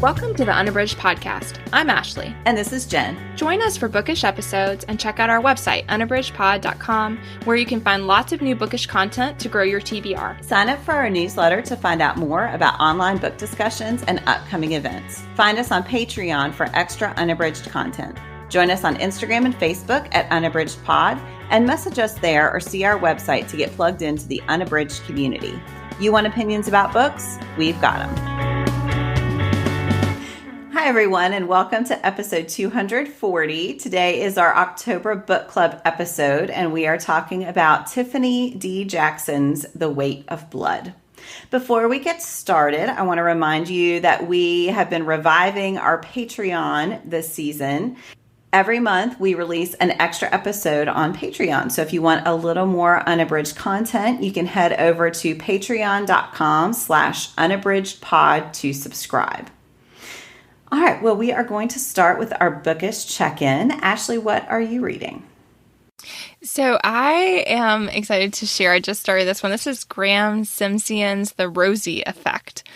Welcome to the Unabridged podcast. I'm Ashley. And this is Jen. Join us for bookish episodes and check out our website, unabridgedpod.com, where you can find lots of new bookish content to grow your TBR. Sign up for our newsletter to find out more about online book discussions and upcoming events. Find us on Patreon for extra unabridged content. Join us on Instagram and Facebook at Unabridged Pod, and message us there or see our website to get plugged into the Unabridged community. You want opinions about books? We've got them. Hi, everyone, and welcome to episode 240. Today is our October book club episode, and we are talking about Tiffany D. Jackson's The Weight of Blood. Before we get started, I want to remind you that we have been reviving our Patreon this season. Every month, we release an extra episode on Patreon. So if you want a little more unabridged content, you can head over to patreon.com/unabridgedpod to subscribe. All right, well, we are going to start with our bookish check-in. Ashley, what are you reading? So I am excited to share. I just started this one. This is Graham Simsian's The Rosie Effect.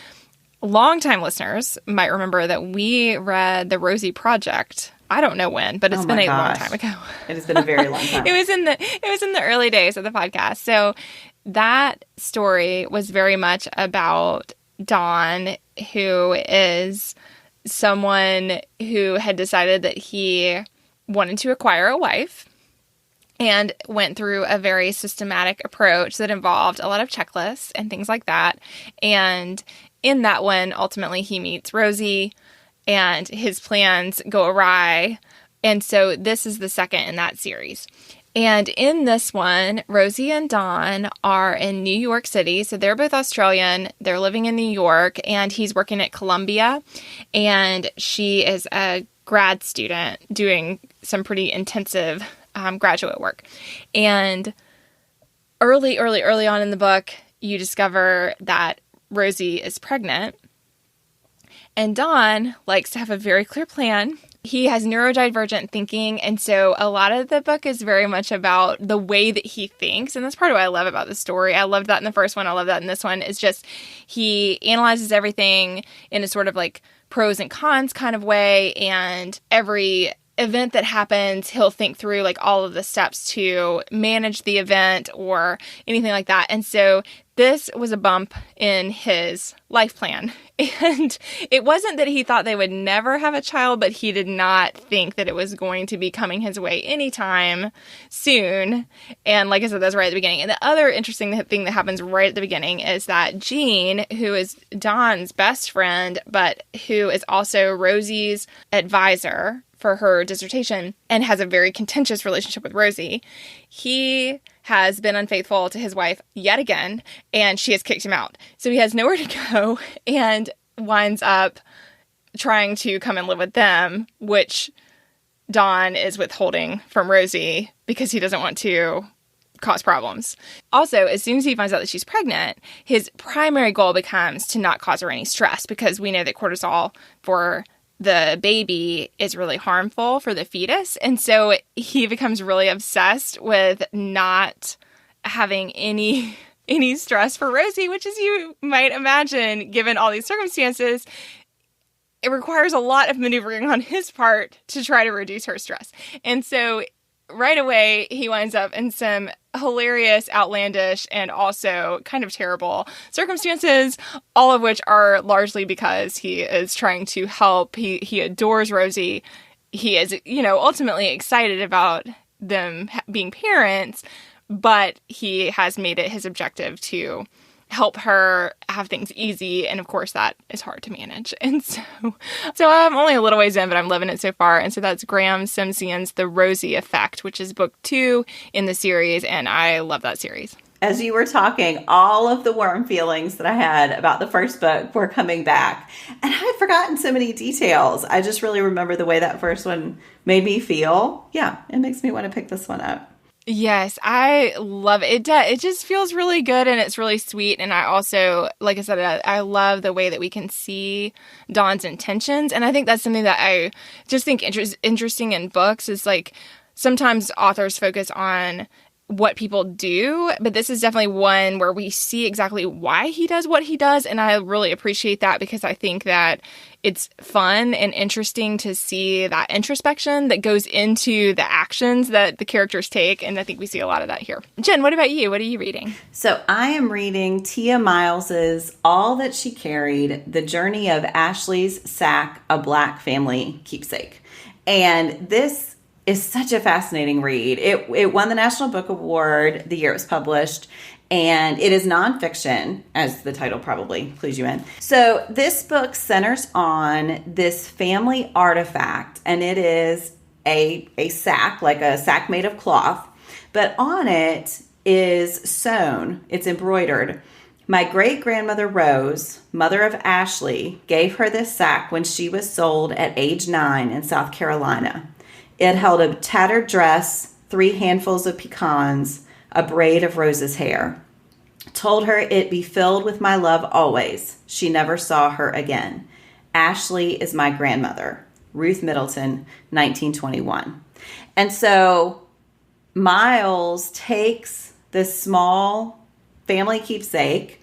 Longtime listeners might remember that we read The Rosie Project. I don't know when, but it's been a long time ago. It has been a very long time. It was in the early days of the podcast. So that story was very much about Don, who is someone who had decided that he wanted to acquire a wife and went through a very systematic approach that involved a lot of checklists and things like that. And in that one, ultimately, he meets Rosie and his plans go awry. And so this is the second in that series. And in this one, Rosie and Don are in New York City. So they're both Australian. They're living in New York, and he's working at Columbia. And she is a grad student doing some pretty intensive graduate work. And early on in the book, you discover that Rosie is pregnant. And Don likes to have a very clear plan. He has neurodivergent thinking, and so a lot of the book is very much about the way that he thinks, and that's part of what I love about the story. I loved that in the first one. I love that in this one. It's just he analyzes everything in a sort of like pros and cons kind of way, and every event that happens, he'll think through like all of the steps to manage the event or anything like that. And so this was a bump in his life plan. And it wasn't that he thought they would never have a child, but he did not think that it was going to be coming his way anytime soon. And like I said, that's right at the beginning. And the other interesting thing that happens right at the beginning is that Jean, who is Don's best friend, but who is also Rosie's advisor for her dissertation and has a very contentious relationship with Rosie, he has been unfaithful to his wife yet again, and she has kicked him out. So he has nowhere to go and winds up trying to come and live with them, which Don is withholding from Rosie because he doesn't want to cause problems. Also, as soon as he finds out that she's pregnant, his primary goal becomes to not cause her any stress, because we know that cortisol for the baby is really harmful for the fetus. And so he becomes really obsessed with not having any stress for Rosie, which, as you might imagine, given all these circumstances, it requires a lot of maneuvering on his part to try to reduce her stress. And so right away, he winds up in some hilarious, outlandish, and also kind of terrible circumstances, all of which are largely because he is trying to help. He adores Rosie. He is, ultimately excited about them being parents, but he has made it his objective to help her have things easy. And of course, that is hard to manage. And so I'm only a little ways in, but I'm loving it so far. And so that's Graham Simsian's The Rosie Effect, which is book 2 in the series. And I love that series. As you were talking, all of the warm feelings that I had about the first book were coming back. And I had forgotten so many details. I just really remember the way that first one made me feel. Yeah, it makes me want to pick this one up. Yes, I love it. It just feels really good, and it's really sweet. And I also, like I said, I love the way that we can see Don's intentions. And I think that's something that I just think interesting in books is like sometimes authors focus on what people do, but this is definitely one where we see exactly why he does what he does, and I really appreciate that because I think that it's fun and interesting to see that introspection that goes into the actions that the characters take, and I think we see a lot of that here. Jen, what about you? What are you reading? So I am reading Tia Miles's All That She Carried, The Journey of Ashley's Sack, A Black Family Keepsake. And this is such a fascinating read. It won the National Book Award the year it was published, and it is nonfiction, as the title probably clues you in. So this book centers on this family artifact, and it is a sack, like a sack made of cloth, but on it is sewn, it's embroidered. My great-grandmother Rose, mother of Ashley, gave her this sack when she was sold at age 9 in South Carolina. It held a tattered dress, 3 handfuls of pecans, a braid of Rose's hair. Told her it be filled with my love always. She never saw her again. Ashley is my grandmother. Ruth Middleton, 1921. And so Miles takes this small family keepsake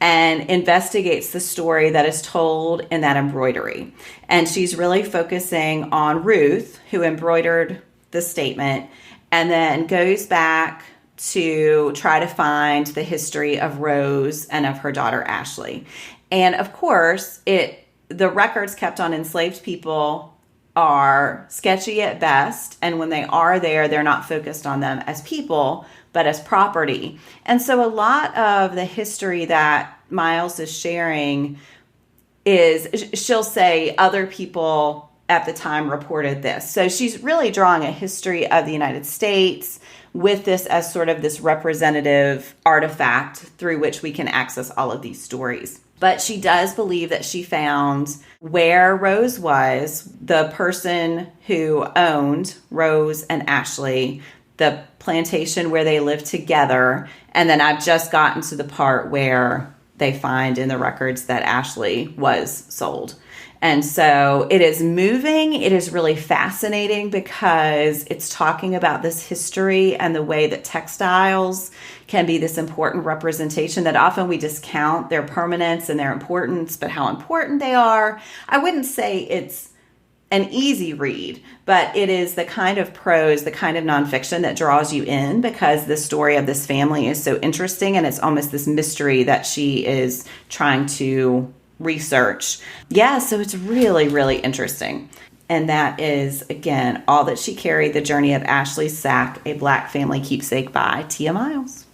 and investigates the story that is told in that embroidery. And she's really focusing on Ruth, who embroidered the statement, and then goes back to try to find the history of Rose and of her daughter Ashley. And of course, the records kept on enslaved people are sketchy at best, and when they are there, they're not focused on them as people, but as property. And so a lot of the history that Miles is sharing is, she'll say other people at the time reported this. So she's really drawing a history of the United States with this as sort of this representative artifact through which we can access all of these stories. But she does believe that she found where Rose was, the person who owned Rose and Ashley, the plantation where they lived together. And then I've just gotten to the part where they find in the records that Ashley was sold. And so it is moving. It is really fascinating because it's talking about this history and the way that textiles can be this important representation that often we discount their permanence and their importance, but how important they are. I wouldn't say it's an easy read, but it is the kind of prose, the kind of nonfiction that draws you in because the story of this family is so interesting and it's almost this mystery that she is trying to research. Yeah, so it's really, really interesting. And that is, again, All That She Carried, The Journey of Ashley's Sack, A Black Family Keepsake by Tia Miles.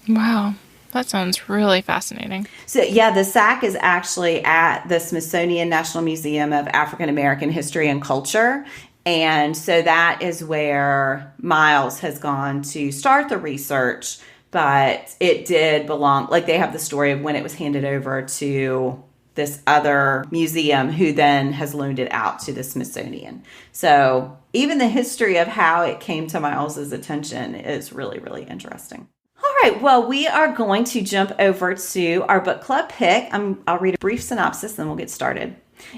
Wow. That sounds really fascinating. So, yeah, the sack is actually at the Smithsonian National Museum of African American History and Culture. And so that is where Miles has gone to start the research, but it did belong, like they have the story of when it was handed over to this other museum who then has loaned it out to the Smithsonian. So even the history of how it came to Miles's attention is really, really interesting. All right, well, we are going to jump over to our book club pick. I'll read a brief synopsis, then we'll get started.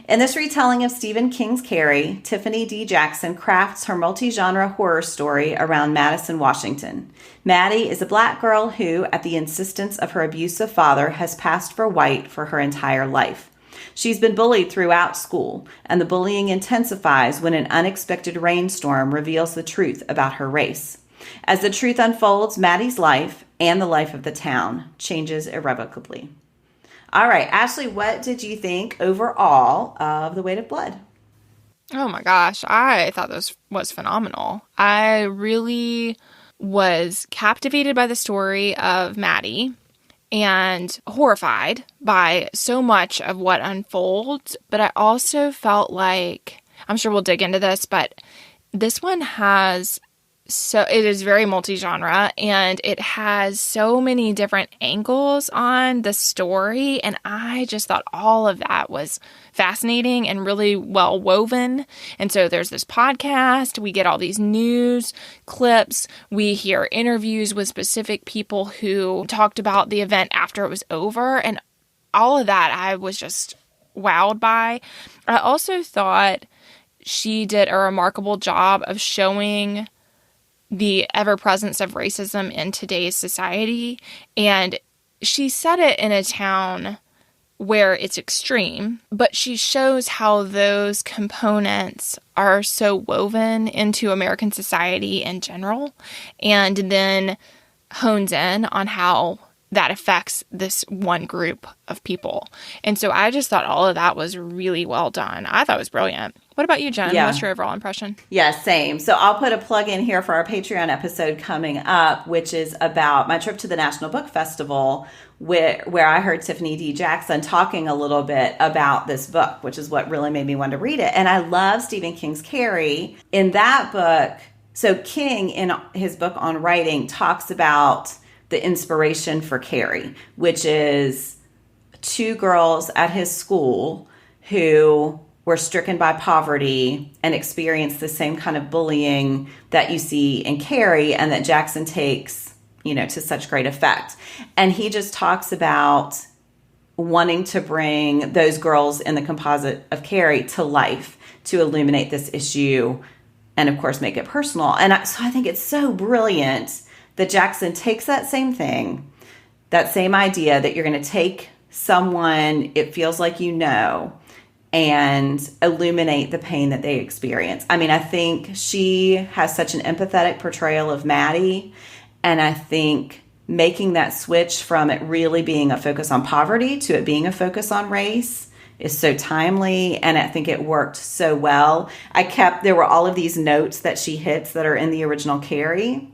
In this retelling of Stephen King's Carrie, Tiffany D. Jackson crafts her multi-genre horror story around Madison, Washington. Maddie is a black girl who, at the insistence of her abusive father, has passed for white for her entire life. She's been bullied throughout school, and the bullying intensifies when an unexpected rainstorm reveals the truth about her race. As the truth unfolds, Maddie's life, and the life of the town, changes irrevocably. All right, Ashley, what did you think overall of The Weight of Blood? Oh my gosh, I thought this was phenomenal. I really was captivated by the story of Maddie and horrified by so much of what unfolds, but I also felt like, I'm sure we'll dig into this, but this one has it is very multi-genre, and it has so many different angles on the story, and I just thought all of that was fascinating and really well woven. And so there's this podcast, we get all these news clips, we hear interviews with specific people who talked about the event after it was over, and all of that I was just wowed by. I also thought she did a remarkable job of showing the ever-presence of racism in today's society. And she said it in a town where it's extreme, but she shows how those components are so woven into American society in general, and then hones in on how that affects this one group of people. And so I just thought all of that was really well done. I thought it was brilliant. What about you, Jen? Yeah. What's your overall impression? Yeah, same. So I'll put a plug in here for our Patreon episode coming up, which is about my trip to the National Book Festival, where I heard Tiffany D. Jackson talking a little bit about this book, which is what really made me want to read it. And I love Stephen King's Carrie. In that book, so King, in his book on writing, talks about the inspiration for Carrie, which is two girls at his school who were stricken by poverty and experienced the same kind of bullying that you see in Carrie and that Jackson takes, to such great effect. And he just talks about wanting to bring those girls in the composite of Carrie to life, to illuminate this issue and, of course, make it personal. And so I think it's so brilliant that Jackson takes that same thing, that same idea that you're going to take someone it feels like and illuminate the pain that they experience. I mean, I think she has such an empathetic portrayal of Maddie, and I think making that switch from it really being a focus on poverty to it being a focus on race is so timely, and I think it worked so well. There were all of these notes that she hits that are in the original Carrie,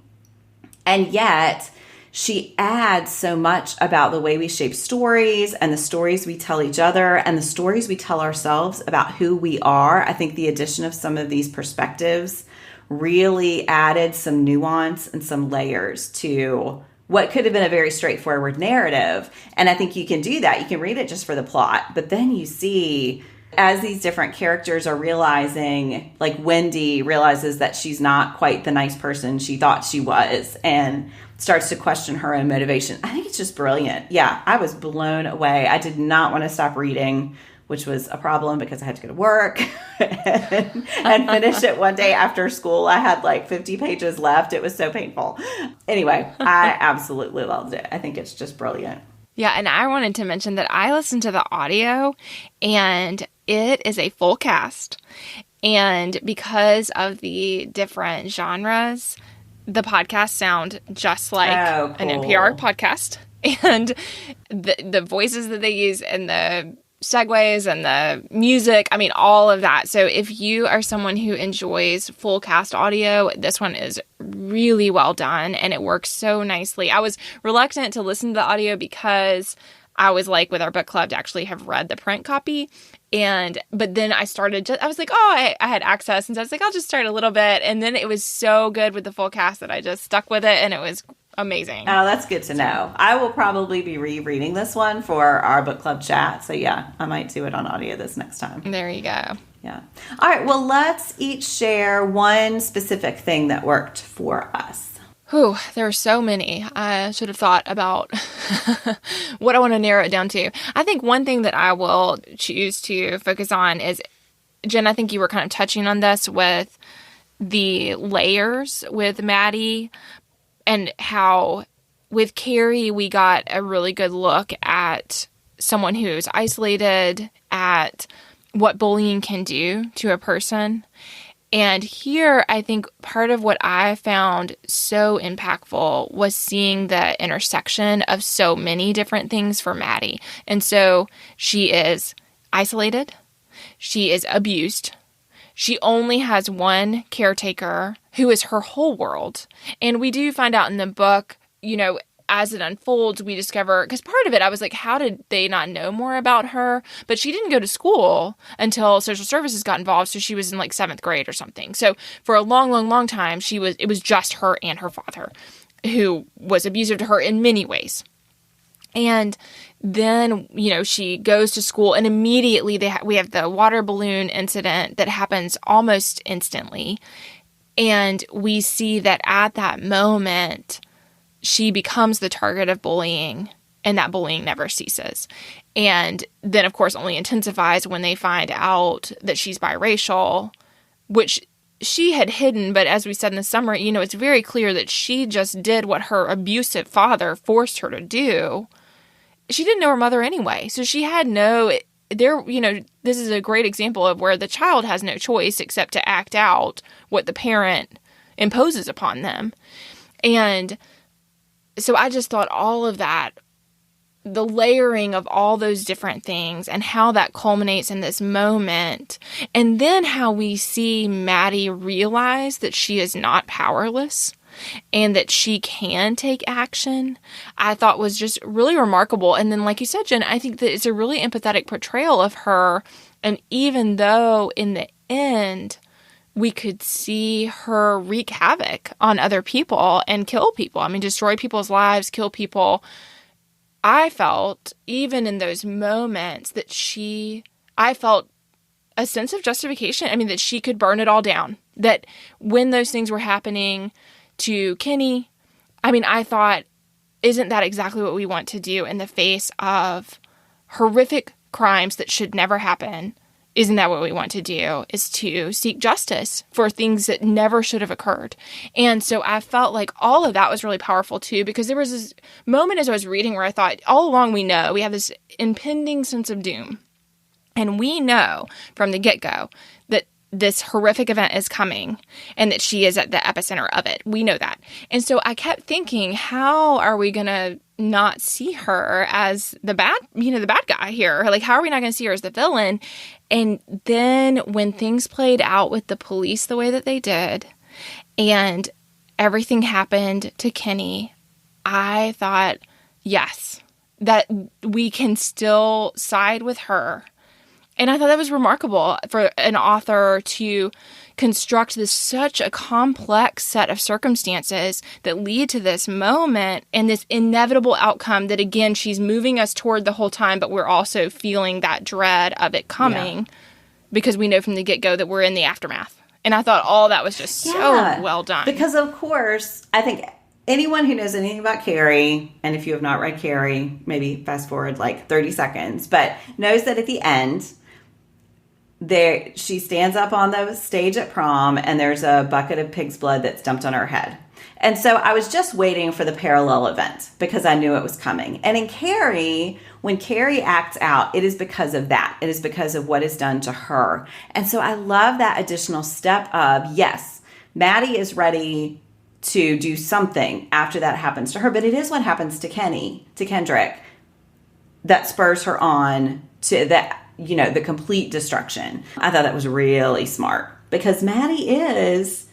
and yet she adds so much about the way we shape stories and the stories we tell each other and the stories we tell ourselves about who we are. I think the addition of some of these perspectives really added some nuance and some layers to what could have been a very straightforward narrative. And I think you can do that. You can read it just for the plot, but then you see, as these different characters are realizing, like Wendy realizes that she's not quite the nice person she thought she was and starts to question her own motivation. I think it's just brilliant. Yeah, I was blown away. I did not want to stop reading, which was a problem because I had to go to work and finish it one day after school. I had like 50 pages left. It was so painful. Anyway, I absolutely loved it. I think it's just brilliant. Yeah, and I wanted to mention that I listened to the audio, and it is a full cast. And because of the different genres, the podcasts sound just like an NPR podcast. And the voices that they use and the segues and the music, I mean, all of that. So if you are someone who enjoys full cast audio, this one is really well done and it works so nicely. I was reluctant to listen to the audio because I was like, with our book club, to actually have read the print copy. But then I was like, I had access. And so I was like, I'll just start a little bit. And then it was so good with the full cast that I just stuck with it. And it was amazing. Oh, that's good to know. I will probably be rereading this one for our book club chat. So yeah, I might do it on audio this next time. There you go. Yeah. All right. Well, let's each share one specific thing that worked for us. Whew, there are so many. I should have thought about what I want to narrow it down to. I think one thing that I will choose to focus on is, Jen, I think you were kind of touching on this with the layers with Maddie, and how with Carrie, we got a really good look at someone who's isolated, at what bullying can do to a person. And here, I think part of what I found so impactful was seeing the intersection of so many different things for Maddie. And so she is isolated. She is abused. She only has one caretaker who is her whole world. And we do find out in the book, as it unfolds, we discover, because part of it, I was like, how did they not know more about her? But she didn't go to school until social services got involved. So she was in like 7th grade or something. So for a long, long, long time, it was just her and her father who was abusive to her in many ways. And then, she goes to school, and immediately we have the water balloon incident that happens almost instantly. And we see that at that moment, she becomes the target of bullying, and that bullying never ceases. And then, of course, only intensifies when they find out that she's biracial, which she had hidden, but as we said in the summary, it's very clear that she just did what her abusive father forced her to do. She didn't know her mother anyway. So she had this is a great example of where the child has no choice except to act out what the parent imposes upon them. And so I just thought all of that, the layering of all those different things and how that culminates in this moment, and then how we see Maddie realize that she is not powerless and that she can take action, I thought was just really remarkable. And then, like you said, Jen, I think that it's a really empathetic portrayal of her. And even though in the end, we could see her wreak havoc on other people and kill people. I mean, destroy people's lives, kill people. I felt, even in those moments, that I felt a sense of justification. I mean, that she could burn it all down. That when those things were happening to Kenny, I mean, I thought, isn't that exactly what we want to do in the face of horrific crimes that should never happen? Isn't that what we want to do, is to seek justice for things that never should have occurred? And so I felt like all of that was really powerful too, because there was this moment as I was reading where I thought, all along we have this impending sense of doom. And we know from the get-go that this horrific event is coming and that she is at the epicenter of it. We know that. And so I kept thinking, how are we going to not see her as the bad guy here? Like, how are we not going to see her as the villain? And then when things played out with the police the way that they did, and everything happened to Kenny, I thought, yes, that we can still side with her. And I thought that was remarkable for an author to construct such a complex set of circumstances that lead to this moment and this inevitable outcome that, again, she's moving us toward the whole time, but we're also feeling that dread of it coming because we know from the get-go that we're in the aftermath. And I thought all that was just so well done. Because, of course, I think anyone who knows anything about Carrie, and if you have not read Carrie, maybe fast forward like 30 seconds, but knows that at the end, she stands up on the stage at prom and there's a bucket of pig's blood that's dumped on her head. And so I was just waiting for the parallel event because I knew it was coming. And in Carrie, when Carrie acts out, it is because of that. It is because of what is done to her. And so I love that additional step of, yes, Maddie is ready to do something after that happens to her, but it is what happens to Kendrick, that spurs her on to that, the complete destruction. I thought that was really smart because Maddie is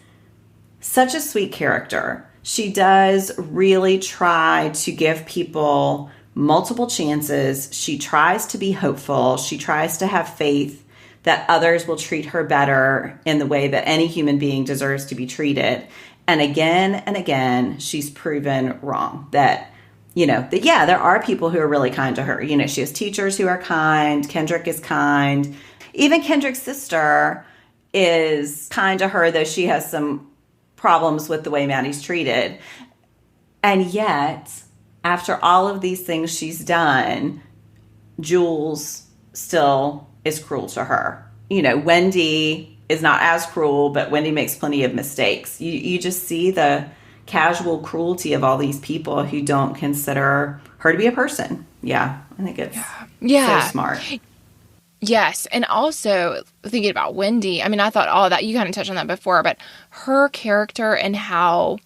such a sweet character. She does really try to give people multiple chances. She tries to be hopeful. She tries to have faith that others will treat her better in the way that any human being deserves to be treated. And again, she's proven wrong that there are people who are really kind to her. She has teachers who are kind. Kendrick is kind. Even Kendrick's sister is kind to her, though she has some problems with the way Maddie's treated. And yet, after all of these things she's done, Jules still is cruel to her. Wendy is not as cruel, but Wendy makes plenty of mistakes. You just see the casual cruelty of all these people who don't consider her to be a person. Yeah, I think it's so smart. Yes, and also thinking about Wendy, I mean, I thought all of that, you kind of touched on that before, but her character and how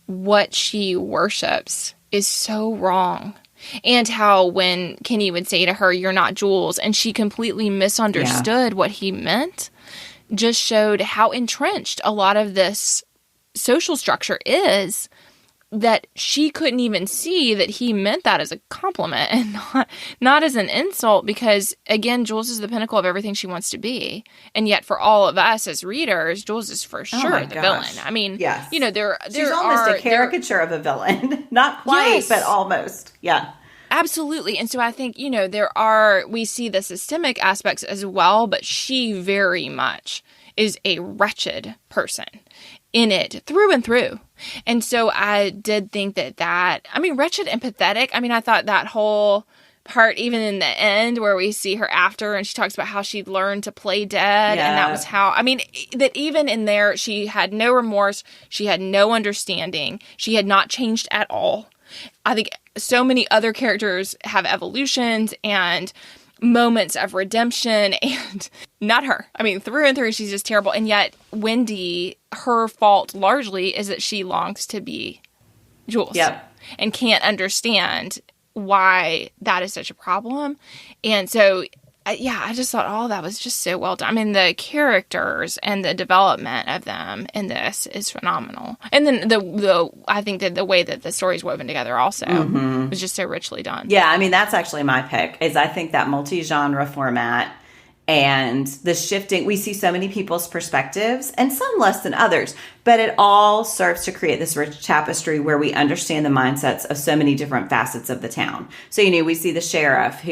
what she worships is so wrong. And how when Kenny would say to her, "You're not Jules," and she completely misunderstood what he meant, just showed how entrenched a lot of this social structure is, that she couldn't even see that he meant that as a compliment and not as an insult, because again, Jules is the pinnacle of everything she wants to be. And yet for all of us as readers, Jules is for sure the villain. I mean, yes. She's almost a caricature of a villain. Not quite, yes, but almost. Yeah. Absolutely. And so I think, we see the systemic aspects as well, but she very much is a wretched person in it through and through. And so I did think that, wretched and pathetic. I mean, I thought that whole part even in the end where we see her after and she talks about how she learned to play dead. Yeah. And that was how, I mean, that even in there, she had no remorse. She had no understanding. She had not changed at all. I think so many other characters have evolutions and moments of redemption, and not her. I mean, through and through, she's just terrible. And yet Wendy, her fault largely is that she longs to be Jules. Yep. And can't understand why that is such a problem. And so, I just thought all that was just so well done. I mean, the characters and the development of them in this is phenomenal. And then I think that the way that the story's woven together also was just so richly done. Yeah, I mean, that's actually my pick, is I think that multi-genre format and the shifting, we see so many people's perspectives and some less than others, but it all serves to create this rich tapestry where we understand the mindsets of so many different facets of the town. So, we see the sheriff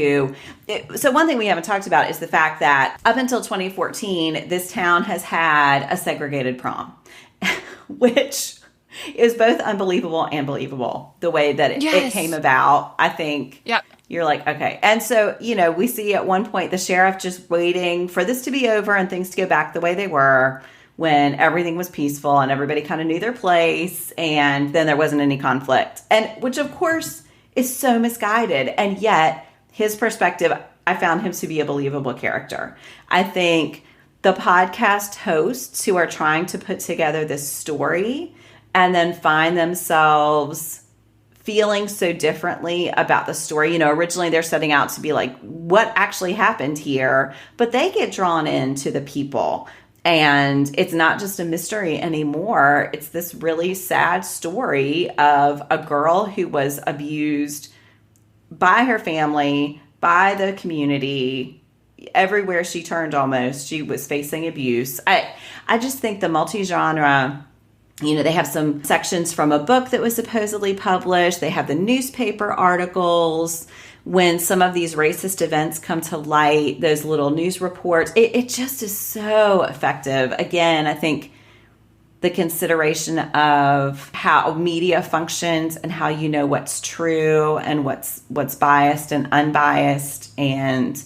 so one thing we haven't talked about is the fact that up until 2014, this town has had a segregated prom, which is both unbelievable and believable, the way that it came about. I think you're like, okay. And so, we see at one point the sheriff just waiting for this to be over and things to go back the way they were when everything was peaceful and everybody kind of knew their place and then there wasn't any conflict. And which, of course, is so misguided. And yet his perspective, I found him to be a believable character. I think the podcast hosts who are trying to put together this story and then find themselves feeling so differently about the story. Originally they're setting out to be like, what actually happened here? But they get drawn into the people. And it's not just a mystery anymore. It's this really sad story of a girl who was abused by her family, by the community. Everywhere she turned almost, she was facing abuse. I just think the multi-genre, they have some sections from a book that was supposedly published. They have the newspaper articles. When some of these racist events come to light, those little news reports, it just is so effective. Again, I think the consideration of how media functions and how what's true and what's biased and unbiased, and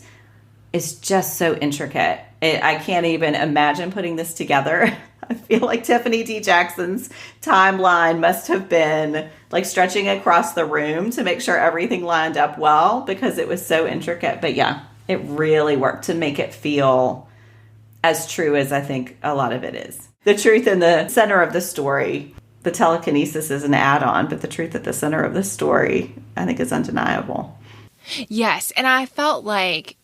it's just so intricate. I can't even imagine putting this together. I feel like Tiffany D. Jackson's timeline must have been like stretching across the room to make sure everything lined up well because it was so intricate. But yeah, it really worked to make it feel as true as I think a lot of it is. The truth in the center of the story, the telekinesis is an add-on, but the truth at the center of the story, I think, is undeniable. Yes, and I felt like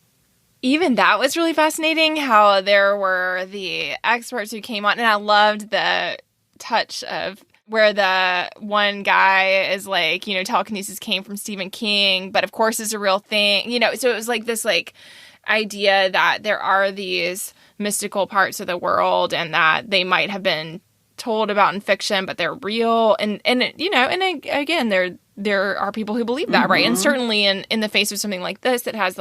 even that was really fascinating, how there were the experts who came on, and I loved the touch of where the one guy is like, telekinesis came from Stephen King, but of course it's a real thing, so it was like this idea that there are these mystical parts of the world and that they might have been told about in fiction, but they're real, and again, there are people who believe that, right? And certainly in the face of something like this that has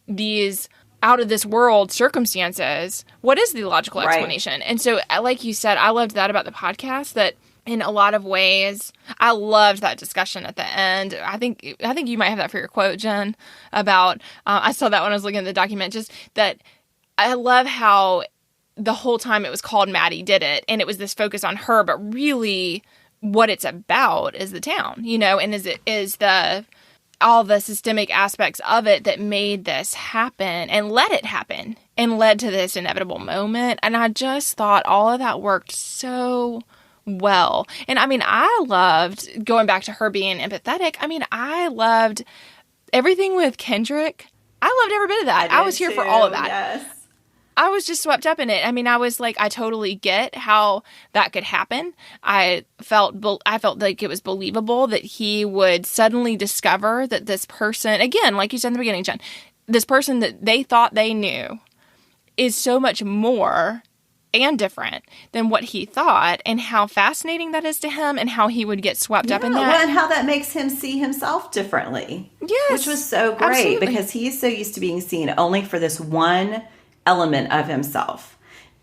these out of this world circumstances, what is the logical explanation? Right. And so, like you said, I loved that about the podcast, that in a lot of ways, I loved that discussion at the end. I think you might have that for your quote, Jen, about, I saw that when I was looking at the document, just that I love how the whole time it was called Maddie Did It, and it was this focus on her, but really what it's about is the town, and is all the systemic aspects of it that made this happen and let it happen and led to this inevitable moment. And I just thought all of that worked so well. And I mean, I loved going back to her being empathetic. I mean, I loved everything with Kendrick. I loved every bit of that. I was here for all of that. Yes. I was just swept up in it. I mean, I was like, I totally get how that could happen. I felt like it was believable that he would suddenly discover that this person, again, like you said in the beginning, Jen, this person that they thought they knew is so much more and different than what he thought, and how fascinating that is to him, and how he would get swept up in that. Well, and how that makes him see himself differently. Yes. Which was so great, absolutely. Because he's so used to being seen only for this one element of himself.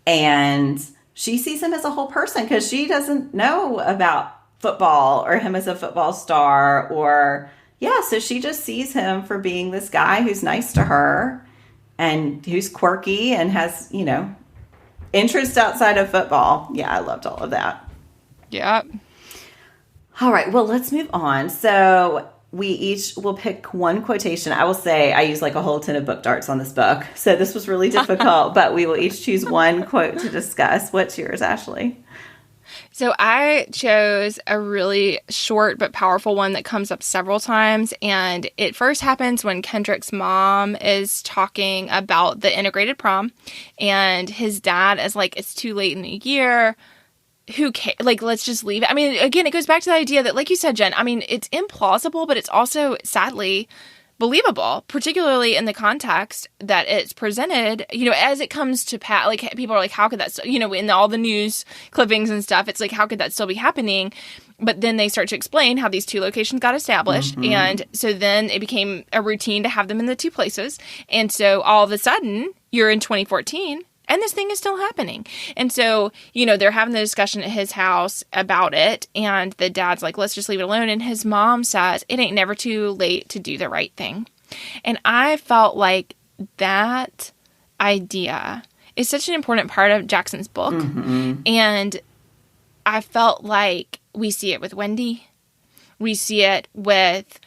And she sees him as a whole person because she doesn't know about football or him as a football star or, Yeah, so she just sees him for being this guy who's nice to her and who's quirky and has, interest outside of football. Yeah, I loved all of that. Yeah. All right, well, let's move on. So we each will pick one quotation. I will say I used like a whole ton of book darts on this book. So this was really difficult, but we will each choose one quote to discuss. What's yours, Ashley? So I chose a really short but powerful one that comes up several times. And it first happens when Kendrick's mom is talking about the integrated prom. And his dad is like, it's too late in the year. Who cares? Like, let's just leave it. I mean, again, it goes back to the idea that, like you said, Jen, I mean, it's implausible, but it's also sadly believable, particularly in the context that it's presented, as it comes to like, people are like, how could that, in all the news clippings and stuff, it's like, how could that still be happening? But then they start to explain how these two locations got established. Mm-hmm. And so then it became a routine to have them in the two places. And so all of a sudden, you're in 2014. And this thing is still happening. And so, they're having the discussion at his house about it. And the dad's like, let's just leave it alone. And his mom says, it ain't never too late to do the right thing. And I felt like that idea is such an important part of Jackson's book. Mm-hmm. And I felt like we see it with Wendy. We see it with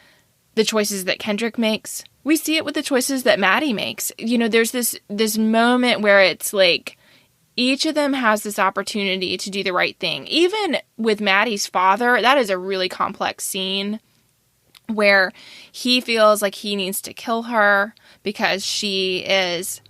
the choices that Kendrick makes. We see it with the choices that Maddie makes. There's this moment where it's like each of them has this opportunity to do the right thing. Even with Maddie's father, that is a really complex scene where he feels like he needs to kill her because she is...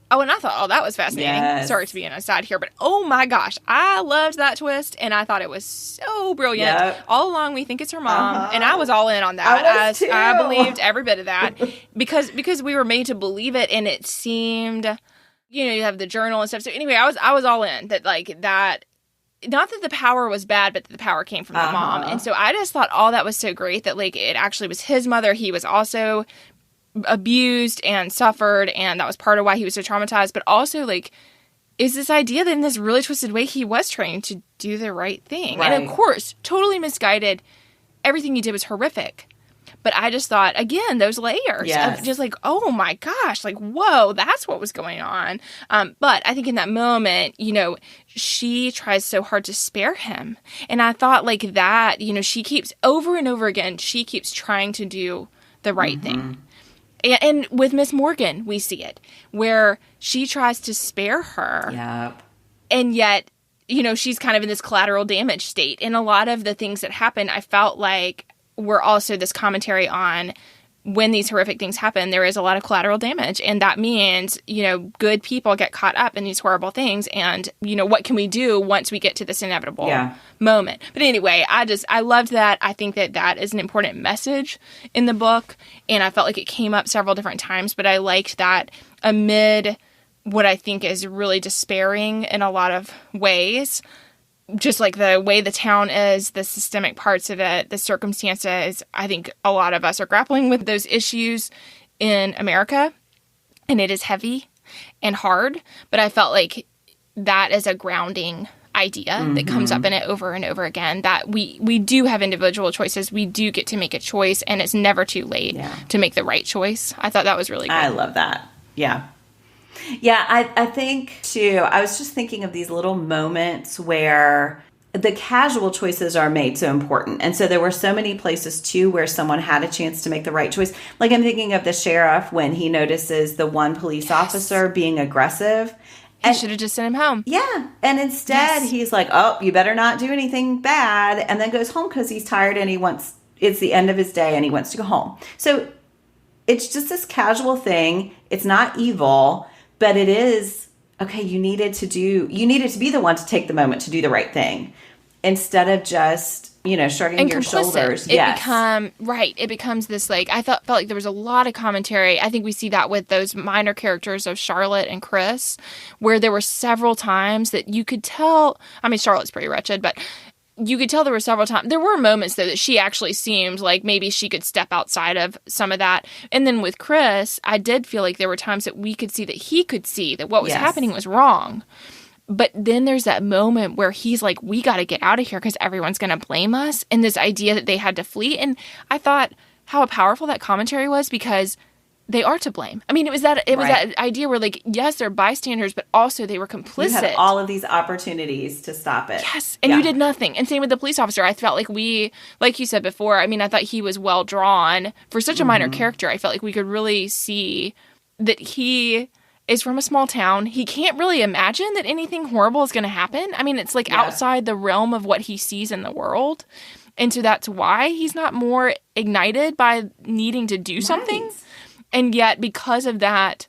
Oh, and I thought, that was fascinating. Yes. Sorry to be an aside here, but oh my gosh, I loved that twist, and I thought it was so brilliant. Yep. All along, we think it's her mom, and I was all in on that. I believed every bit of that because we were made to believe it, and it seemed, you have the journal and stuff. So anyway, I was all in that, like that. Not that the power was bad, but that the power came from the mom, and so I just thought all that was so great that like it actually was his mother. He was also abused and suffered, and that was part of why he was so traumatized, but also like is this idea that in this really twisted way he was trying to do the right thing. Right. And of course, totally misguided. Everything he did was horrific. But I just thought, again, those layers of just like, oh my gosh, like, whoa, that's what was going on. But I think in that moment, she tries so hard to spare him. And I thought like that, she keeps over and over again, she keeps trying to do the right thing. And with Miss Morgan, we see it, where she tries to spare her. Yep. And yet, she's kind of in this collateral damage state. And a lot of the things that happen, I felt like were also this commentary on when these horrific things happen, there is a lot of collateral damage. And that means, good people get caught up in these horrible things. And, what can we do once we get to this inevitable moment? But anyway, I loved that. I think that is an important message in the book. And I felt like it came up several different times. But I liked that amid what I think is really despairing in a lot of ways, just like the way the town is, the systemic parts of it, the circumstances, I think a lot of us are grappling with those issues in America, and it is heavy and hard, but I felt like that is a grounding idea that comes up in it over and over again, that we do have individual choices, we do get to make a choice, and it's never too late to make the right choice. I thought that was really good. I love that. Yeah. Yeah, I think, too, I was just thinking of these little moments where the casual choices are made so important. And so there were so many places, too, where someone had a chance to make the right choice. Like I'm thinking of the sheriff when he notices the one police officer being aggressive. He should have just sent him home. Yeah. And instead, he's like, oh, you better not do anything bad. And then goes home because he's tired and it's the end of his day and he wants to go home. So it's just this casual thing. It's not evil. But it is, okay, you needed to be the one to take the moment to do the right thing instead of just, shrugging and your shoulders. It becomes this, like, felt like there was a lot of commentary. I think we see that with those minor characters of Charlotte and Chris, where there were several times that you could tell, I mean, Charlotte's pretty wretched, but you could tell there were several times. There were moments, though, that she actually seemed like maybe she could step outside of some of that. And then with Chris, I did feel like there were times that we could see that he could see that what was happening was wrong. But then there's that moment where he's like, we got to get out of here because everyone's going to blame us. And this idea that they had to flee. And I thought, how powerful that commentary was, because they are to blame. I mean, it was that idea where, like, yes, they're bystanders, but also they were complicit. You had all of these opportunities to stop it. Yes, and you did nothing. And same with the police officer. I felt like like you said before, I mean, I thought he was well drawn. For such a minor character, I felt like we could really see that he is from a small town. He can't really imagine that anything horrible is going to happen. I mean, it's like outside the realm of what he sees in the world. And so that's why he's not more ignited by needing to do something. And yet, because of that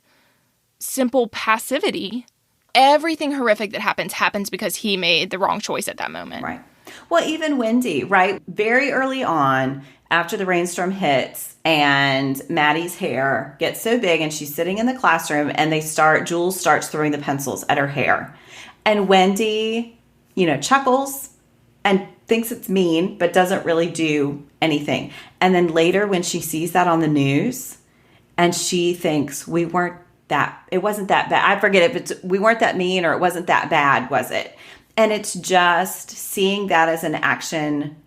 simple passivity, everything horrific that happens because he made the wrong choice at that moment. Right. Well, even Wendy, right? Very early on, after the rainstorm hits and Maddie's hair gets so big and she's sitting in the classroom and Jules starts throwing the pencils at her hair. And Wendy, chuckles and thinks it's mean, but doesn't really do anything. And then later when she sees that on the news, and she thinks it wasn't that bad. I forget it, but we weren't that mean, or it wasn't that bad, was it? And it's just seeing that as an action,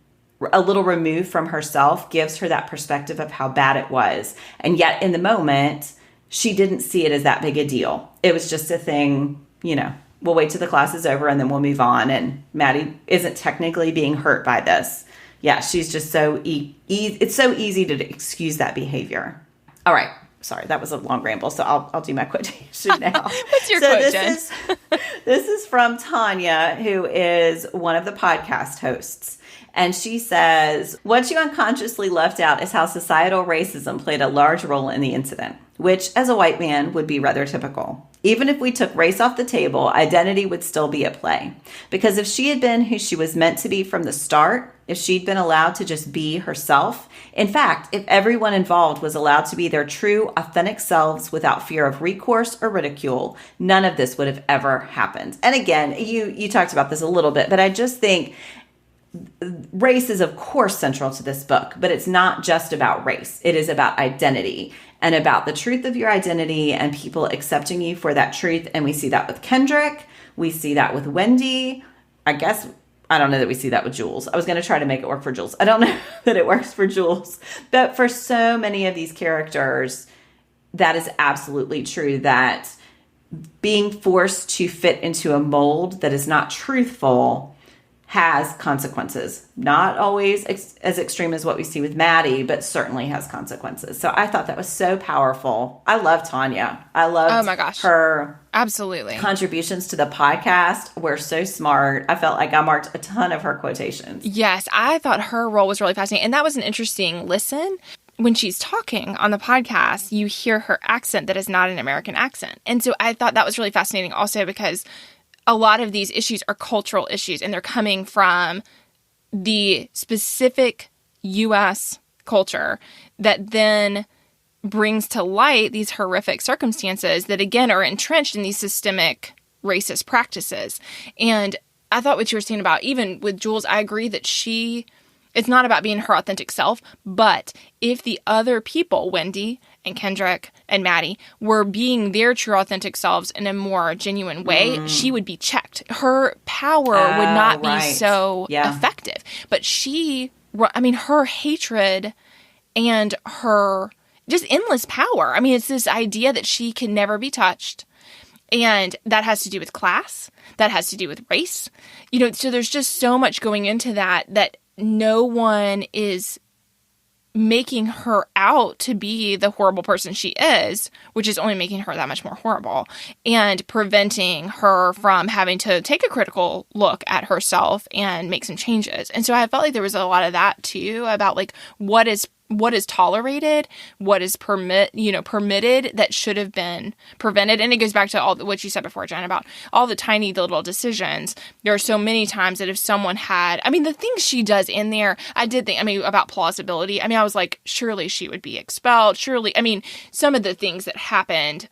a little removed from herself, gives her that perspective of how bad it was. And yet in the moment, she didn't see it as that big a deal. It was just a thing, we'll wait till the class is over and then we'll move on. And Maddie isn't technically being hurt by this. Yeah, she's just it's so easy to excuse that behavior. All right. Sorry, that was a long ramble, so I'll do my quotation now. What's your quote, Jen? This is from Tanya, who is one of the podcast hosts. And she says, "What you unconsciously left out is how societal racism played a large role in the incident, which, as a white man, would be rather typical. Even if we took race off the table, identity would still be at play. Because if she had been who she was meant to be from the start, if she'd been allowed to just be herself, in fact, if everyone involved was allowed to be their true, authentic selves without fear of recourse or ridicule, none of this would have ever happened." And again, you talked about this a little bit, but I just think race is, of course, central to this book, but it's not just about race. It is about identity and about the truth of your identity and people accepting you for that truth. And we see that with Kendrick. We see that with Wendy. I don't know that we see that with Jules. I was going to try to make it work for Jules. I don't know that it works for Jules. But for so many of these characters, that is absolutely true, that being forced to fit into a mold that is not truthful has consequences. Not always as extreme as what we see with Maddie, but certainly has consequences. So I thought that was so powerful. I love Tanya. I loved her absolutely contributions to the podcast were so smart. I felt like I marked a ton of her quotations. Yes, I thought her role was really fascinating. And that was an interesting listen. When she's talking on the podcast, you hear her accent that is not an American accent. And so I thought that was really fascinating also because a lot of these issues are cultural issues, and they're coming from the specific U.S. culture that then brings to light these horrific circumstances that, again, are entrenched in these systemic racist practices. And I thought what you were saying about, even with Jules, I agree that it's not about being her authentic self, but if the other people, Wendy and Kendrick and Maddie, were being their true authentic selves in a more genuine way, she would be checked. Her power would not be so effective. But her hatred and her just endless power. I mean, it's this idea that she can never be touched. And that has to do with class. That has to do with race. So there's just so much going into that no one is making her out to be the horrible person she is, which is only making her that much more horrible, and preventing her from having to take a critical look at herself and make some changes. And so I felt like there was a lot of that too, about like what is tolerated, what is permitted that should have been prevented. And it goes back to all what you said before, Jen, about all the tiny little decisions. There are so many times that if someone had, the things she does in there, I did think, about plausibility. I was like, surely she would be expelled. Surely, some of the things that happened,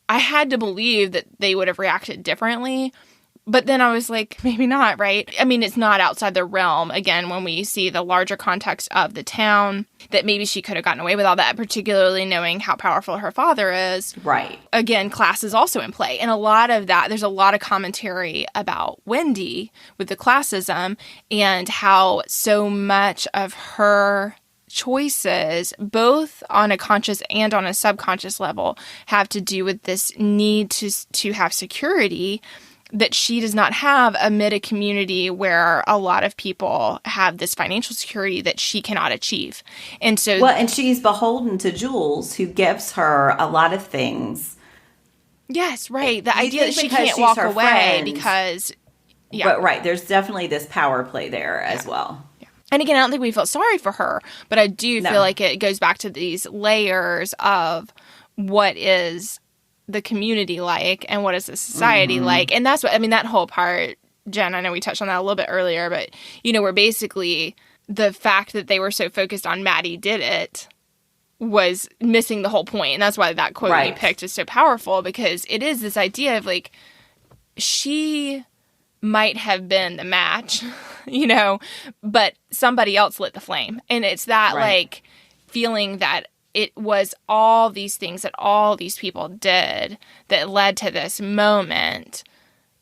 I had to believe that they would have reacted differently. But then I was like, maybe not, right? It's not outside the realm, again, when we see the larger context of the town, that maybe she could have gotten away with all that, particularly knowing how powerful her father is. Right. Again, class is also in play. And a lot of that, there's a lot of commentary about Wendy with the classism and how so much of her choices, both on a conscious and on a subconscious level, have to do with this need to have security that she does not have amid a community where a lot of people have this financial security that she cannot achieve. And so, well, and she's beholden to Jules, who gives her a lot of things. Yes, right. The You idea that think she because can't she's walk her away friend, because, yeah. But right, there's definitely this power play there as well. Yeah. And again, I don't think we feel sorry for her, but I do No. feel like it goes back to these layers of what is the community like and what is the society like. And that's what, I mean, that whole part, Jen, I know we touched on that a little bit earlier, but, you know, where basically the fact that they were so focused on Maddie did it was missing the whole point. And that's why that quote you picked is so powerful, because it is this idea of like, she might have been the match, you know, but somebody else lit the flame. And it's that like feeling that it was all these things that all these people did that led to this moment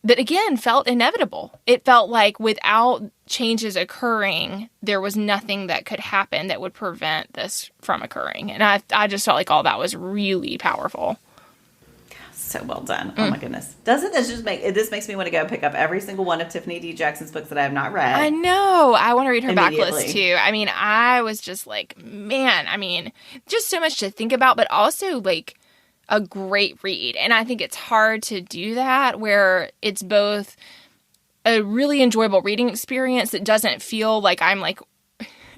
that, again, felt inevitable. It felt like without changes occurring, there was nothing that could happen that would prevent this from occurring. And I just felt like all that was really powerful. So well done. Oh my goodness. Doesn't this just this makes me want to go pick up every single one of Tiffany D. Jackson's books that I have not read. I know. I want to read her backlist too. I mean, I was just like, man, I mean, just so much to think about, but also like a great read. And I think it's hard to do that where it's both a really enjoyable reading experience that doesn't feel like I'm like,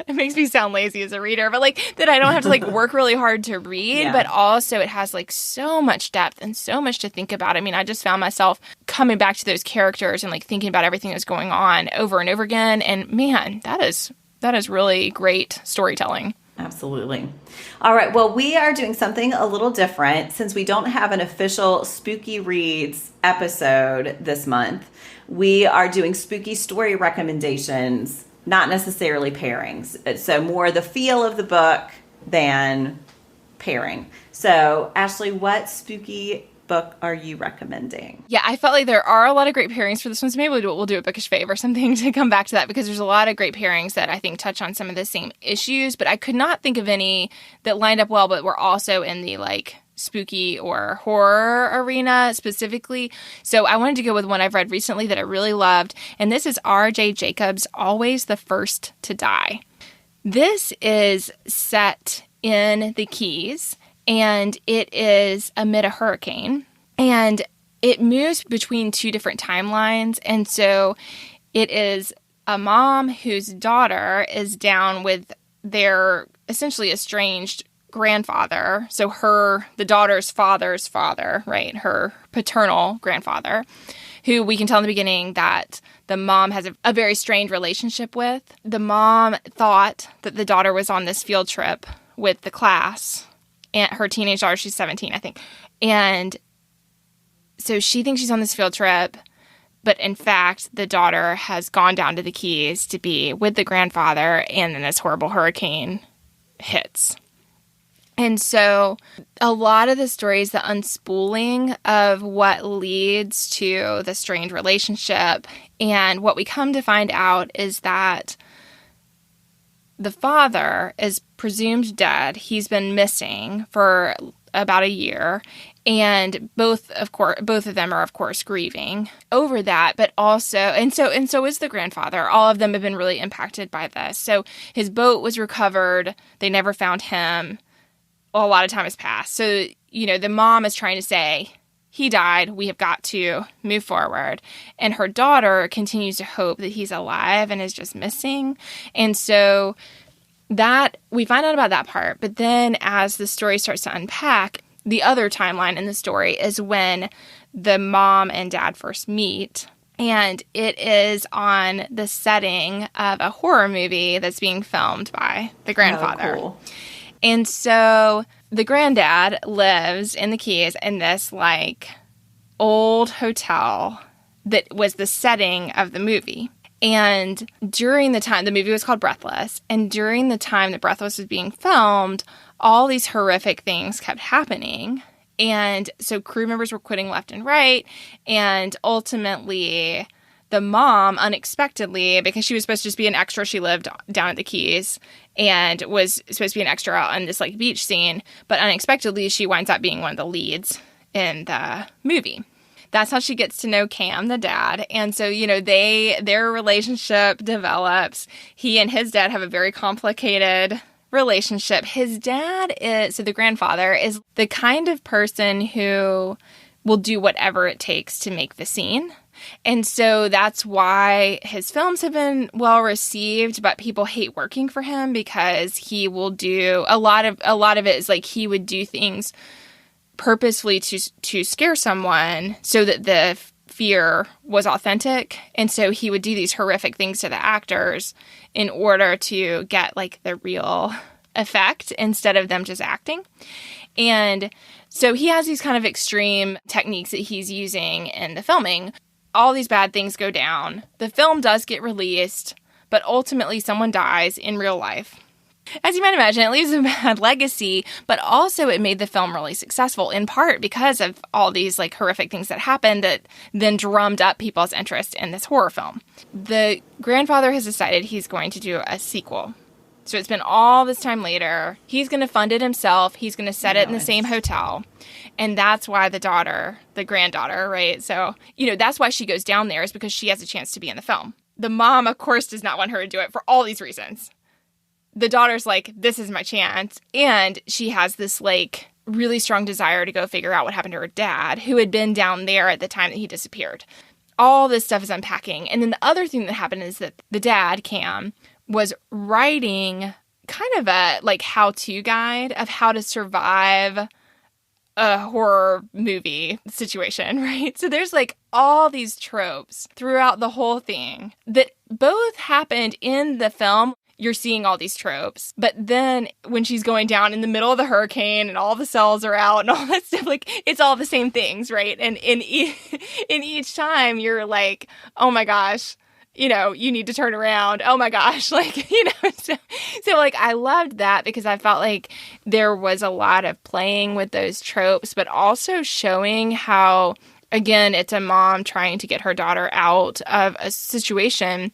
it makes me sound lazy as a reader, but like that I don't have to like work really hard to read, but also it has like so much depth and so much to think about. I mean, I just found myself coming back to those characters and like thinking about everything that's going on over and over again. And man, that is really great storytelling. Absolutely. All right. Well, we are doing something a little different since we don't have an official Spooky Reads episode this month. We are doing spooky story recommendations, not necessarily pairings. So more the feel of the book than pairing. So Ashley, what spooky book are you recommending? Yeah, I felt like there are a lot of great pairings for this one, so maybe we'll do a bookish fave or something to come back to that, because there's a lot of great pairings that I think touch on some of the same issues, but I could not think of any that lined up well but were also in the like spooky or horror arena specifically. So I wanted to go with one I've read recently that I really loved, and this is R.J. Jacobs' Always the First to Die. This is set in the Keys, and it is amid a hurricane, and it moves between two different timelines. And so it is a mom whose daughter is down with their essentially estranged grandfather. So the daughter's father's father, right? Her paternal grandfather, who we can tell in the beginning that the mom has a very strained relationship with. The mom thought that the daughter was on this field trip with the class, and her teenage daughter, she's 17, I think. And so she thinks she's on this field trip, but in fact, the daughter has gone down to the Keys to be with the grandfather, and then this horrible hurricane hits. And so a lot of the stories, the unspooling of what leads to the strained relationship, and what we come to find out is that the father is presumed dead. He's been missing for about a year, and both of them are of course grieving over that, but also and so is the grandfather. All of them have been really impacted by this. So his boat was recovered. They never found him. A lot of time has passed. So, you know, the mom is trying to say, he died, we have got to move forward. And her daughter continues to hope that he's alive and is just missing. And so that, we find out about that part. But then as the story starts to unpack, the other timeline in the story is when the mom and dad first meet. And it is on the setting of a horror movie that's being filmed by the grandfather. Oh, cool. And so the granddad lives in the Keys in this like old hotel that was the setting of the movie. And during the time, the movie was called Breathless, and during the time that Breathless was being filmed, all these horrific things kept happening. And so crew members were quitting left and right, and ultimately the mom, unexpectedly, because she was supposed to just be an extra, she lived down at the Keys and was supposed to be an extra on this like beach scene, but unexpectedly she winds up being one of the leads in the movie. That's how she gets to know Cam, the dad. And so, their relationship develops. He and his dad have a very complicated relationship. His dad so the grandfather is the kind of person who will do whatever it takes to make the scene. And so that's why his films have been well received, but people hate working for him because he will do a lot of it is like he would do things purposefully to scare someone so that the fear was authentic. And so he would do these horrific things to the actors in order to get like the real effect instead of them just acting. And so he has these kind of extreme techniques that he's using in the filming. All these bad things go down. The film does get released, but ultimately someone dies in real life. As you might imagine, it leaves a bad legacy, but also it made the film really successful, in part because of all these like horrific things that happened that then drummed up people's interest in this horror film. The grandfather has decided he's going to do a sequel. So it's been all this time later. He's going to fund it himself. He's going to set it in the same hotel. And that's why the granddaughter, right? So, that's why she goes down there, is because she has a chance to be in the film. The mom, of course, does not want her to do it for all these reasons. The daughter's like, this is my chance. And she has this like really strong desire to go figure out what happened to her dad, who had been down there at the time that he disappeared. All this stuff is unpacking. And then the other thing that happened is that the dad, Cam, was writing kind of a like how-to guide of how to survive a horror movie situation, right? So there's like all these tropes throughout the whole thing that both happened in the film. You're seeing all these tropes, but then when she's going down in the middle of the hurricane and all the cells are out and all that stuff, like it's all the same things, right? And in each time you're like, oh my gosh, you need to turn around. Oh my gosh. Like, so like I loved that because I felt like there was a lot of playing with those tropes, but also showing how, again, it's a mom trying to get her daughter out of a situation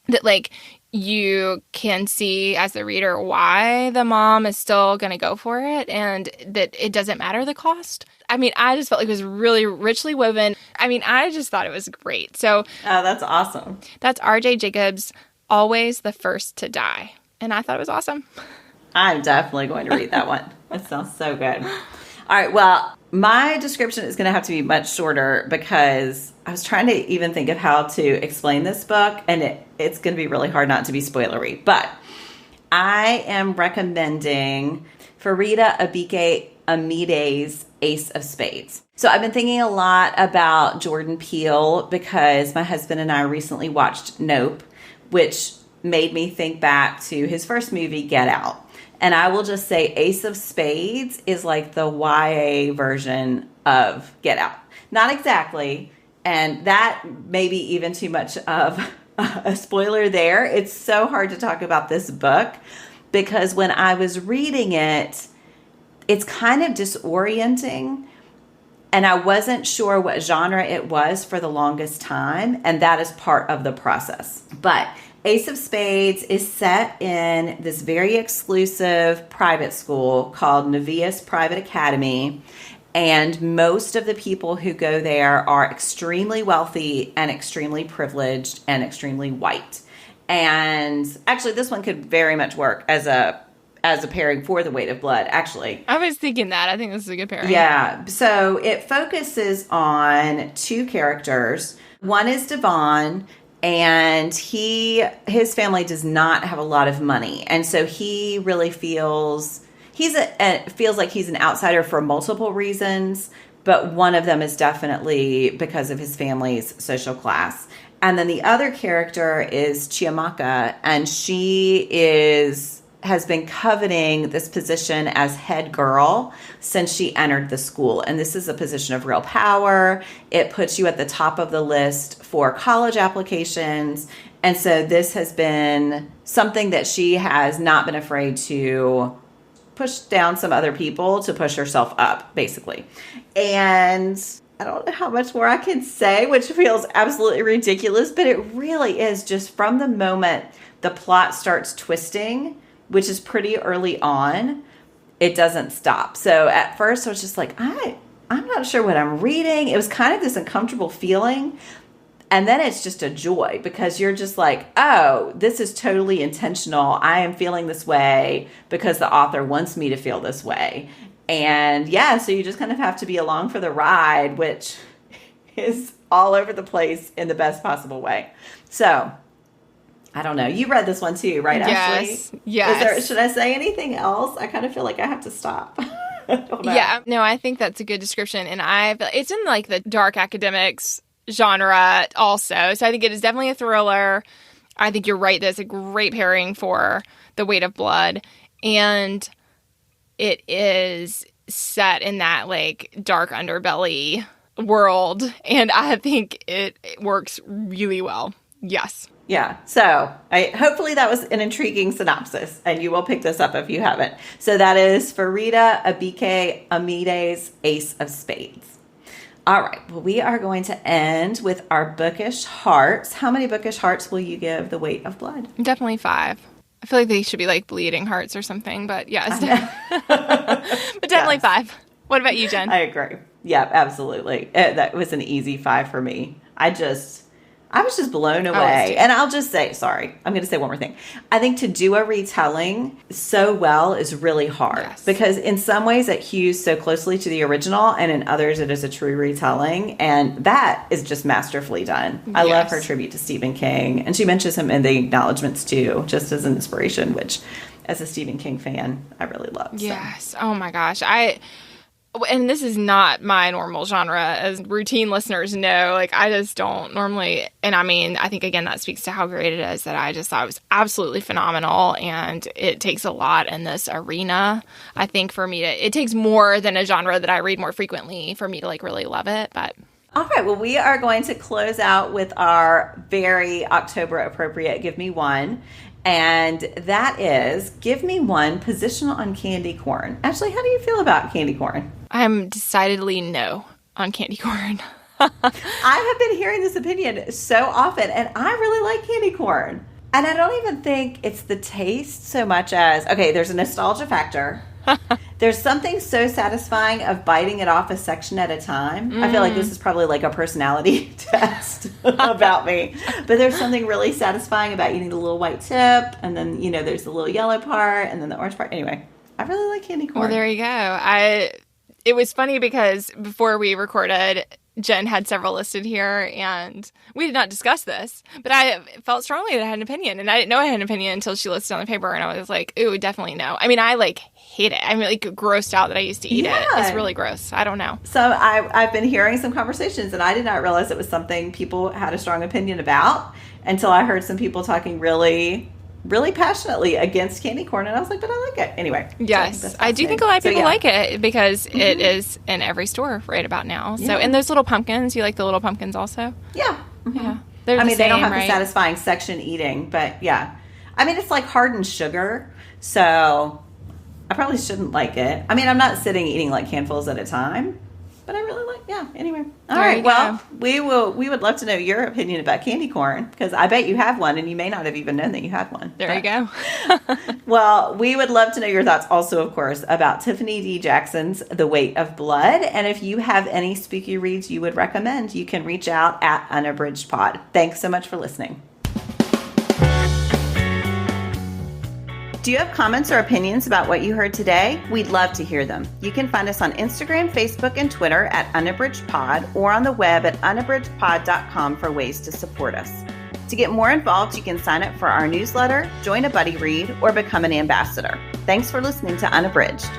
that like you can see as the reader why the mom is still going to go for it and that it doesn't matter the cost. I mean, I just felt like it was really richly woven. I mean, I just thought it was great. So, that's awesome. That's R.J. Jacobs' Always the First to Die. And I thought it was awesome. I'm definitely going to read that one. It sounds so good. All right. Well, my description is going to have to be much shorter because I was trying to even think of how to explain this book, and it's going to be really hard not to be spoilery. But I am recommending Farida Abike Amide's Ace of Spades. So I've been thinking a lot about Jordan Peele because my husband and I recently watched Nope, which made me think back to his first movie, Get Out. And I will just say Ace of Spades is like the YA version of Get Out. Not exactly. And that may be even too much of a spoiler there. It's so hard to talk about this book because when I was reading it, it's kind of disorienting. And I wasn't sure what genre it was for the longest time. And that is part of the process. But Ace of Spades is set in this very exclusive private school called Nevius Private Academy. And most of the people who go there are extremely wealthy and extremely privileged and extremely white. And actually, this one could very much work as a pairing for The Weight of Blood, actually. I was thinking that. I think this is a good pairing. Yeah. So it focuses on two characters. One is Devon, and his family does not have a lot of money. And so he really feels like he's an outsider for multiple reasons, but one of them is definitely because of his family's social class. And then the other character is Chiamaka, and she has been coveting this position as head girl since she entered the school. And this is a position of real power. It puts you at the top of the list for college applications. And so this has been something that she has not been afraid to push down some other people to push herself up, basically. And I don't know how much more I can say, which feels absolutely ridiculous, but it really is just from the moment the plot starts twisting, which is pretty early on, it doesn't stop. So at first I was just like, I'm not sure what I'm reading. It was kind of this uncomfortable feeling. And then it's just a joy because you're just like, oh, this is totally intentional. I am feeling this way because the author wants me to feel this way. And yeah, so you just kind of have to be along for the ride, which is all over the place in the best possible way. So I don't know. You read this one too, right, Ashley? Yes. Should I say anything else? I kind of feel like I have to stop. I don't know. Yeah. No, I think that's a good description. And it's in like the dark academics genre also. So I think it is definitely a thriller. I think you're right. There's a great pairing for The Weight of Blood. And it is set in that like dark underbelly world. And I think it works really well. Yes. Yeah. So hopefully that was an intriguing synopsis, and you will pick this up if you haven't. So that is Farida Abike Amide's Ace of Spades. All right. Well, we are going to end with our bookish hearts. How many bookish hearts will you give The Weight of Blood? Definitely 5. I feel like they should be like bleeding hearts or something, but yes. But definitely 5. What about you, Jen? I agree. Yeah, absolutely. That was an easy 5 for me. I was just blown away. And I'll just say, sorry, I'm going to say one more thing. I think to do a retelling so well is really hard because in some ways it hews so closely to the original, and in others it is a true retelling. And that is just masterfully done. I love her tribute to Stephen King. And she mentions him in the acknowledgments too, just as an inspiration, which as a Stephen King fan, I really love. Yes. So. Oh my gosh. And this is not my normal genre, as routine listeners know. Like, I just don't normally, and I mean, I think, again, that speaks to how great it is that I just thought it was absolutely phenomenal, and it takes a lot in this arena, I think, for me it takes more than a genre that I read more frequently for me to, like, really love it, but... All right, well, we are going to close out with our very October-appropriate Give Me One, and that is Give Me One Positional on Candy Corn. Ashley, how do you feel about candy corn? I'm decidedly no on candy corn. I have been hearing this opinion so often, and I really like candy corn. And I don't even think it's the taste so much as, okay, there's a nostalgia factor. There's something so satisfying of biting it off a section at a time. I feel like this is probably like a personality test about me. But there's something really satisfying about eating the little white tip, and then, there's the little yellow part, and then the orange part. Anyway, I really like candy corn. Well, there you go. It was funny because before we recorded, Jen had several listed here, and we did not discuss this, but I felt strongly that I had an opinion, and I didn't know I had an opinion until she listed on the paper, and I was like, ooh, definitely no. I mean, I hate it. I'm grossed out that I used to eat it. It's really gross. I don't know. So I've been hearing some conversations, and I did not realize it was something people had a strong opinion about until I heard some people talking really passionately against candy corn, and I was like, but I like it. Anyway. Yes. I do think a lot of people like it because it is in every store right about now. So, and those little pumpkins, you like the little pumpkins also? Yeah. Yeah. They don't have the satisfying section eating, but yeah. I mean, it's like hardened sugar, so I probably shouldn't like it. I mean, I'm not sitting eating like handfuls at a time, but I really anyway. All right. Well, we would love to know your opinion about candy corn, because I bet you have one, and you may not have even known that you had one. There you go. Well, we would love to know your thoughts also, of course, about Tiffany D. Jackson's The Weight of Blood. And if you have any spooky reads you would recommend, you can reach out at Unabridged Pod. Thanks so much for listening. Do you have comments or opinions about what you heard today? We'd love to hear them. You can find us on Instagram, Facebook, and Twitter at Unabridged Pod, or on the web at unabridgedpod.com for ways to support us. To get more involved, you can sign up for our newsletter, join a buddy read, or become an ambassador. Thanks for listening to Unabridged.